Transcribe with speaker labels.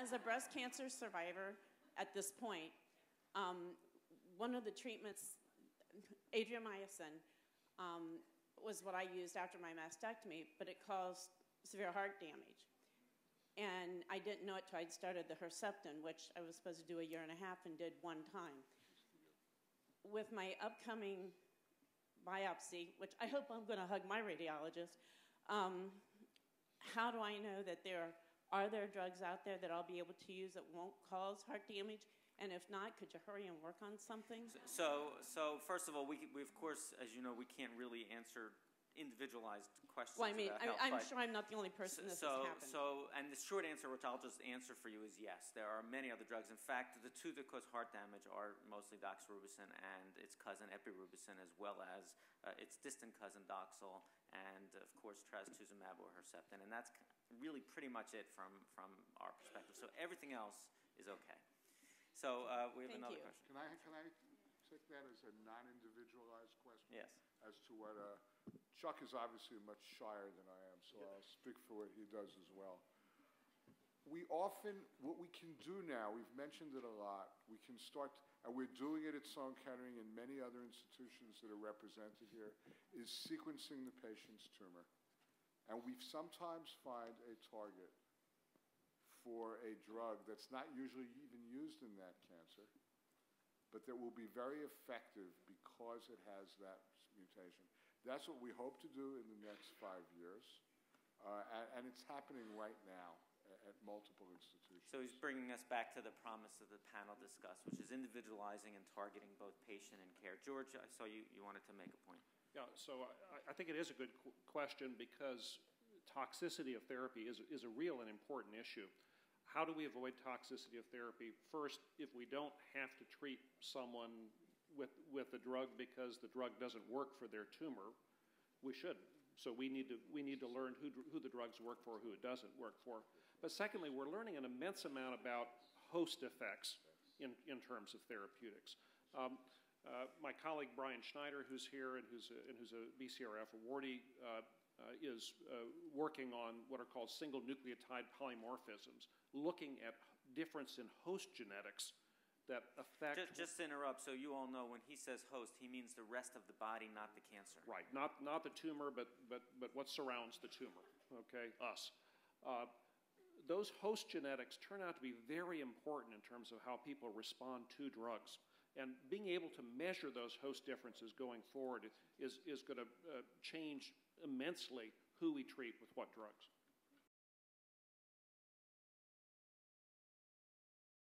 Speaker 1: As a breast cancer survivor at this point, one of the treatments, adriamycin, was what I used after my mastectomy, but it caused severe heart damage. And I didn't know it till I'd started the Herceptin, which I was supposed to do a 1.5 years and did one time. With my upcoming biopsy, which I hope I'm going to hug my radiologist, how do I know that are there drugs out there that I'll be able to use that won't cause heart damage? And if not, could you hurry and work on something?
Speaker 2: So first of all, we of course, as you know, we can't really answer individualized questions.
Speaker 1: Well, I mean,
Speaker 2: about health,
Speaker 1: I'm sure I'm not the only person this has happened.
Speaker 2: And the short answer, which I'll just answer for you, is yes. There are many other drugs. In fact, the two that cause heart damage are mostly doxorubicin and its cousin epirubicin, as well as its distant cousin Doxil, and of course trastuzumab or Herceptin. And that's really pretty much it from our perspective. So everything else is okay. So we have another question.
Speaker 3: Can I take that as a non-individualized question?
Speaker 2: Yes.
Speaker 3: As to what Chuck is obviously much shyer than I am, so I'll speak for what he does as well. What we can do now, we've mentioned it a lot, we can start, and we're doing it at Sloan Kettering and many other institutions that are represented here, is sequencing the patient's tumor. And we sometimes find a target for a drug that's not usually even used in that cancer, but that will be very effective because it has that mutation. That's what we hope to do in the next 5 years, and it's happening right now at multiple institutions.
Speaker 2: So he's bringing us back to the promise of the panel discussed, which is individualizing and targeting both patient and care. George, I saw you wanted to make a point.
Speaker 4: Yeah, so I think it is a good question because toxicity of therapy is a real and important issue. How do we avoid toxicity of therapy? First, if we don't have to treat someone with the drug because the drug doesn't work for their tumor, we shouldn't. So we need to learn who the drugs work for, who it doesn't work for. But secondly, we're learning an immense amount about host effects in terms of therapeutics. My colleague Brian Schneider, who's here and who's a BCRF awardee, is working on what are called single nucleotide polymorphisms, looking at difference in host genetics that affect...
Speaker 2: Just to interrupt, so you all know when he says host, he means the rest of the body, not the cancer.
Speaker 4: Right, not the tumor, but what surrounds the tumor, okay, us. Those host genetics turn out to be very important in terms of how people respond to drugs. And being able to measure those host differences going forward is going to change immensely who we treat with what drugs.